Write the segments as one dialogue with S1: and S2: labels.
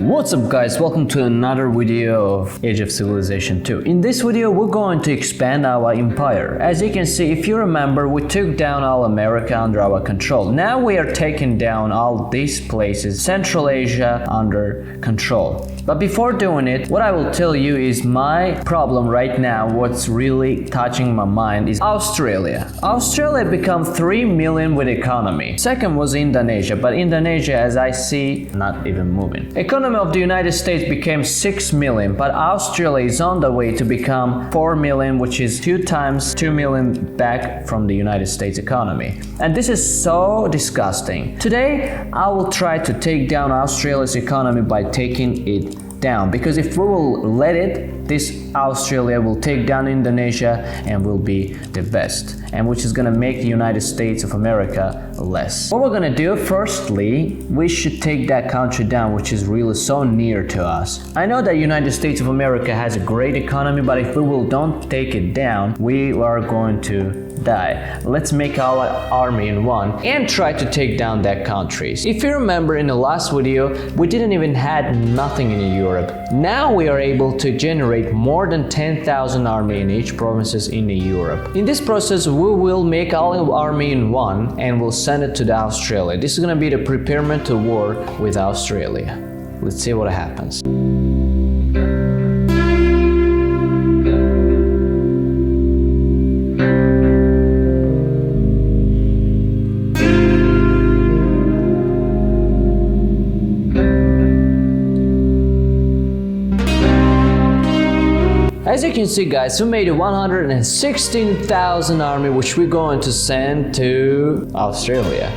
S1: What's up guys, welcome to another video of Age of Civilization 2. In this video we're going to expand our empire. As you can see, if you remember, we took down all America under our control. Now we are taking down all these places, Central Asia, under control. But before doing it, what I will tell you is my problem right now, what's really touching my mind, is Australia. Australia become 3 million with economy. Second was Indonesia, but Indonesia, as I see, not even moving. Economy of the United States became 6 million, but Australia is on the way to become 4 million, which is 2 times 2 million back from the United States economy. And this is so disgusting. Today, I will try to take down Australia's economy by taking it down, because if we will let it, this Australia will take down Indonesia and will be the best, and which is gonna make the United States of America less. What we're gonna do, firstly, we should take that country down, which is really so near to us. I know that United States of America has a great economy, but if we will don't take it down, we are going to die. Let's make our army in one and try to take down that countries. If you remember in the last video, we didn't even had nothing in Europe. Now we are able to generate more than 10,000 army in each provinces in Europe. In this process, we will make our army in one and we'll send it to the Australia. This is gonna be the preparement to war with Australia. Let's see what happens. As you can see guys, we made a 116,000 army which we're going to send to Australia.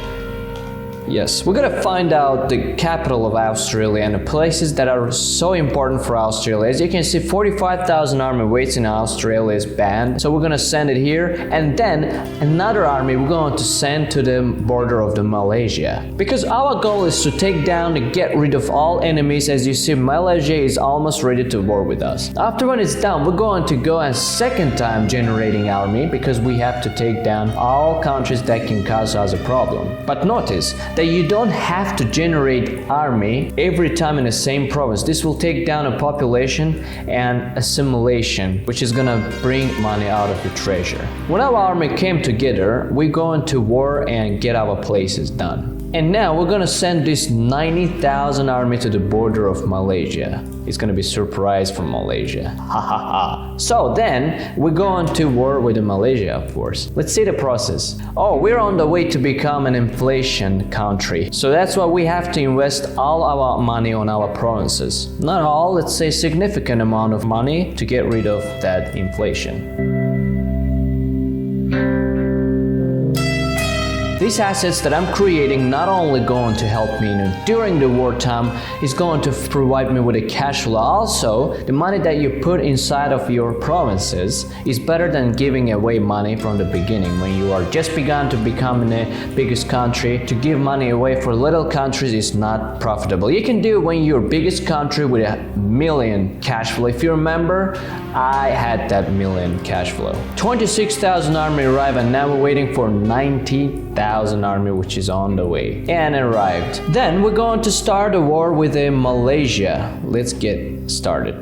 S1: Yes, we're gonna find out the capital of Australia and the places that are so important for Australia. As you can see, 45,000 army waits in Australia is banned, so we're gonna send it here, and then another army we're going to send to the border of the Malaysia. Because our goal is to take down and get rid of all enemies. As you see, Malaysia is almost ready to war with us. After when it's done, we're going to go a second time generating army, because we have to take down all countries that can cause us a problem. But notice that you don't have to generate army every time in the same province. This will take down a population and assimilation, which is gonna bring money out of the treasure. When our army came together, we go into war and get our places done. And now we're gonna send this 90,000 army to the border of Malaysia. It's gonna be a surprise from Malaysia. Ha ha ha. So then we're going to war with Malaysia, of course. Let's see the process. Oh, we're on the way to become an inflation country. So that's why we have to invest all our money on our provinces. Not all, let's say significant amount of money to get rid of that inflation. These assets that I'm creating not only going to help me during the wartime, is going to provide me with a cash flow. Also, the money that you put inside of your provinces is better than giving away money from the beginning. When you are just begun to become the biggest country, to give money away for little countries is not profitable. You can do it when you're biggest country with a million cash flow. If you remember, I had that million cash flow. 26,000 army arrived, and now we're waiting for 90,000 army, which is on the way and arrived. Then we're going to start a war with Malaysia. Let's get started.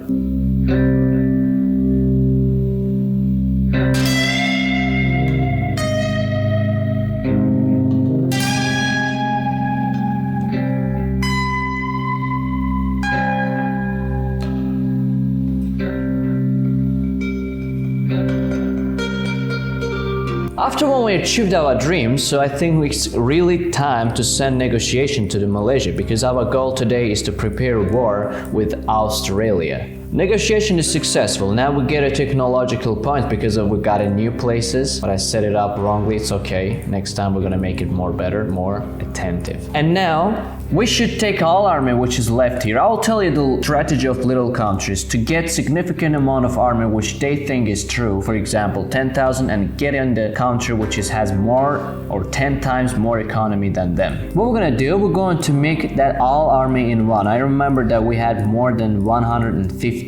S1: After when we achieved our dreams, so I think it's really time to send negotiation to the Malaysia, because our goal today is to prepare war with Australia. Negotiation is successful. Now we get a technological point because we got a new places, but I set it up wrongly. It's okay. Next time we're gonna make it more better, more attentive. And now we should take all army which is left here. I'll tell you the strategy of little countries to get significant amount of army which they think is true. For example, 10,000, and get in the country which has more or 10 times more economy than them. What we're gonna do, we're going to make that all army in one. I remember that we had more than 150,000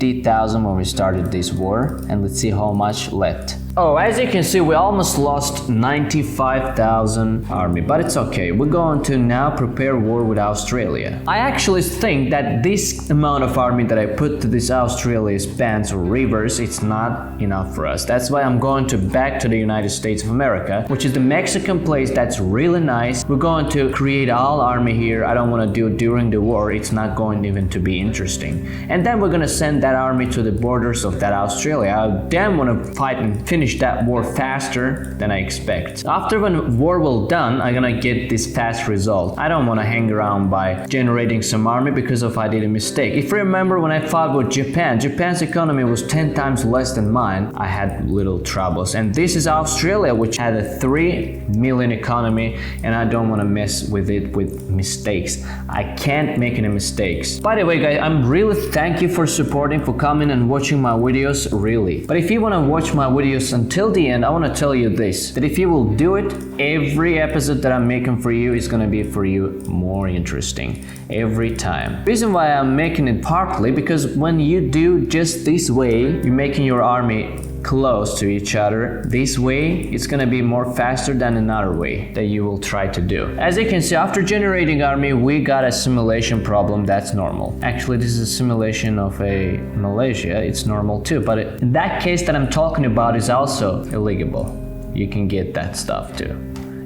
S1: when we started this war, and let's see how much left. Oh, as you can see, we almost lost 95,000 army, but it's okay. We're going to now prepare war with Australia. I actually think that this amount of army that I put to this Australia's bands or rivers, it's not enough for us. That's why I'm going to back to the United States of America, which is the Mexican place that's really nice. We're going to create all army here. I don't want to do it during the war. It's not going even to be interesting. And then we're going to send that army to the borders of that Australia. I damn want to fight and finish that war faster than I expect. After when war will done, I'm gonna get this fast result. I don't want to hang around by generating some army because of I did a mistake. If you remember when I fought with Japan, Japan's economy was 10 times less than mine. I had little troubles. And this is Australia, which had a 3 million economy, and I don't want to mess with it with mistakes. I can't make any mistakes. By the way, guys, I'm really thank you for supporting, for coming and watching my videos, really. But if you want to watch my videos until the end, I want to tell you this, that if you will do it, every episode that I'm making for you is going to be for you more interesting every time. Reason why I'm making it partly because when you do just this way, you're making your army close to each other. This way, it's gonna be more faster than another way that you will try to do. As you can see, after generating army, we got a simulation problem. That's normal. Actually, this is a simulation of a Malaysia. It's normal too, but in that case that I'm talking about is also illegal. You can get that stuff too.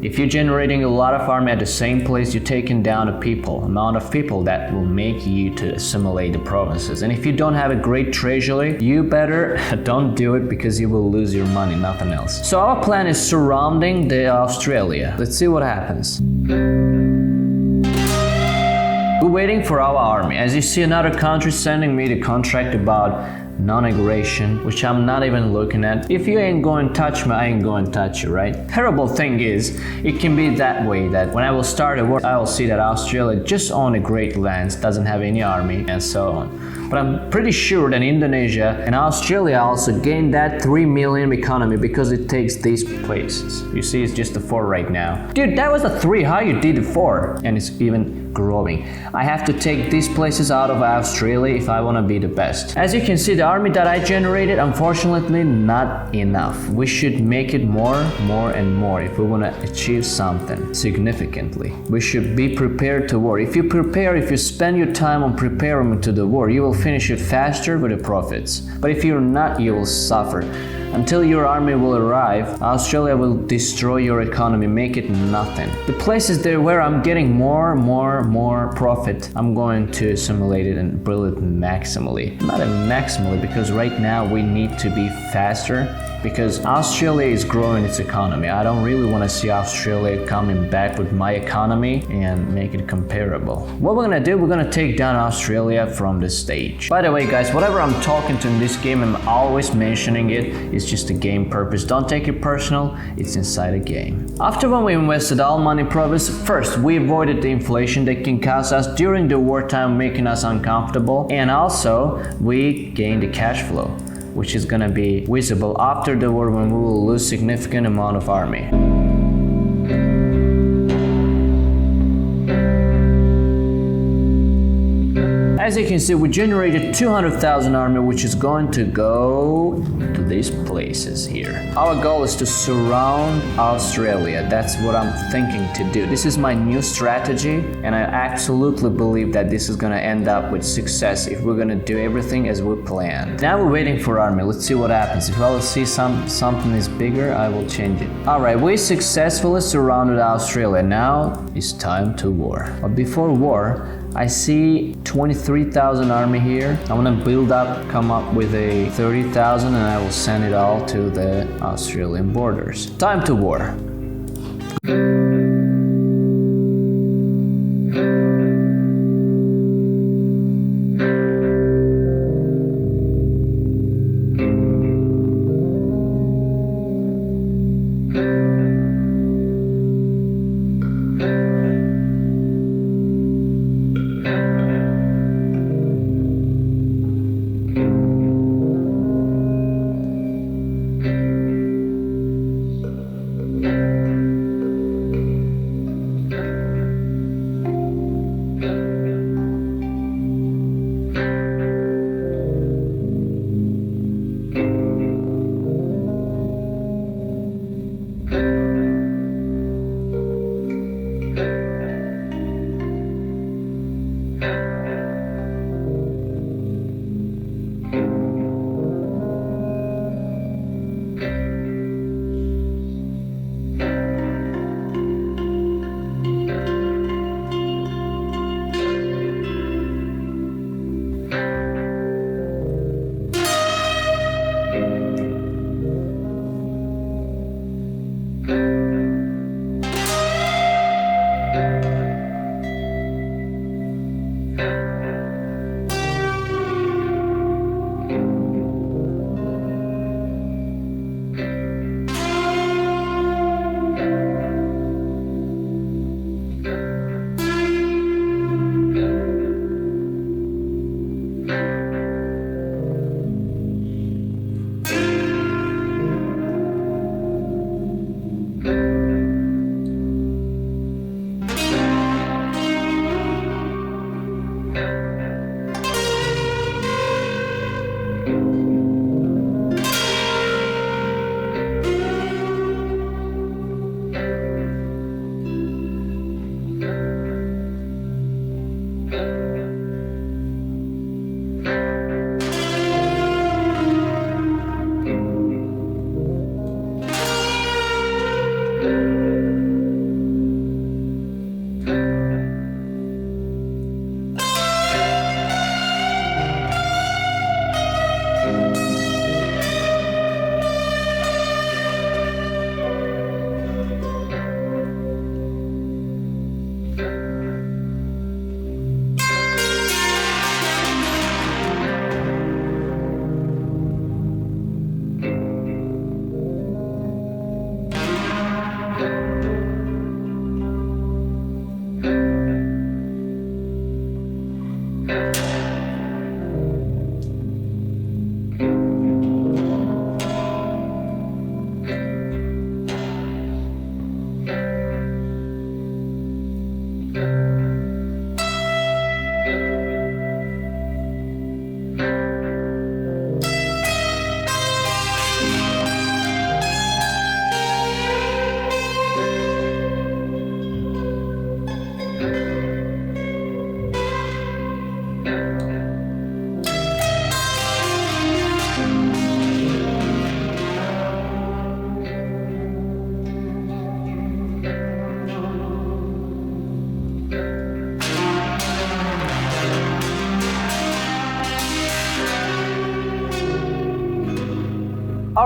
S1: If you're generating a lot of army at the same place, you're taking down amount of people that will make you to assimilate the provinces. And if you don't have a great treasury, you better don't do it because you will lose your money, nothing else. So our plan is surrounding the Australia. Let's see what happens. We're waiting for our army. As you see, another country sending me the contract about non-aggression, which I'm not even looking at. If you ain't going to touch me, I ain't going to touch you, right? Terrible thing is, it can be that way that when I will start a war, I will see that Australia just own the Great Lands, doesn't have any army, and so on. But I'm pretty sure that Indonesia and Australia also gained that 3 million economy because it takes these places. You see, it's just a 4 right now. Dude, that was a 3. How you did a 4? And it's even growing. I have to take these places out of Australia if I want to be the best. As you can see, the army that I generated, unfortunately, not enough. We should make it more and more if we want to achieve something significantly. We should be prepared to war. If you spend your time on preparing to the war, you will finish it faster with the profits. But if you're not, you will suffer. Until your army will arrive, Australia will destroy your economy, make it nothing. The places there where I'm getting more profit, I'm going to assimilate it and build it maximally. Not even maximally, because right now we need to be faster because Australia is growing its economy. I don't really want to see Australia coming back with my economy and make it comparable. What we're gonna do, we're gonna take down Australia from the stage. By the way, guys, whatever I'm talking to in this game, I'm always mentioning it. It's just a game purpose. Don't take it personal. It's inside a game. After when we invested all money in province, first we avoided the inflation that can cause us during the wartime, making us uncomfortable, and also we gained the cash flow, which is gonna be visible after the war when we will lose significant amount of army. As you can see, we generated 200,000 army, which is going to go to these places here. Our goal is to surround Australia. That's what I'm thinking to do. This is my new strategy, and I absolutely believe that this is gonna end up with success if we're gonna do everything as we planned. Now we're waiting for army. Let's see what happens. If I will see something is bigger, I will change it. Alright, we successfully surrounded Australia. Now it's time to war. But before war, I see 23,000 army here. I want to build up, come up with a 30,000, and I will send it all to the Australian borders. Time to war.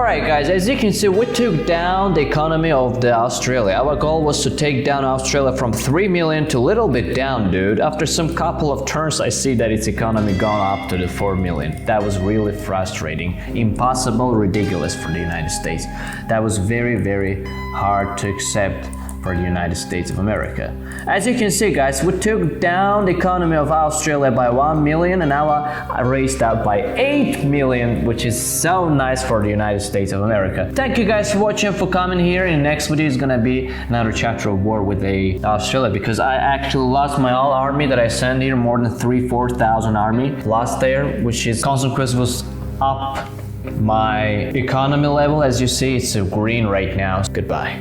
S1: Alright guys, as you can see, we took down the economy of the Australia. Our goal was to take down Australia from 3 million to a little bit down, dude. After some couple of turns, I see that its economy gone up to the 4 million. That was really frustrating, impossible, ridiculous for the United States. That was very, very hard to accept for the United States of America. As you can see guys, we took down the economy of Australia by 1 million and now I raised that by 8 million, which is so nice for the United States of America. Thank you guys for watching, for coming here. In the next video is gonna be another chapter of war with Australia, because I actually lost my whole army that I sent here, more than 3,000-4,000 army lost there, which is consequence was up my economy level. As you see, it's green right now. Goodbye.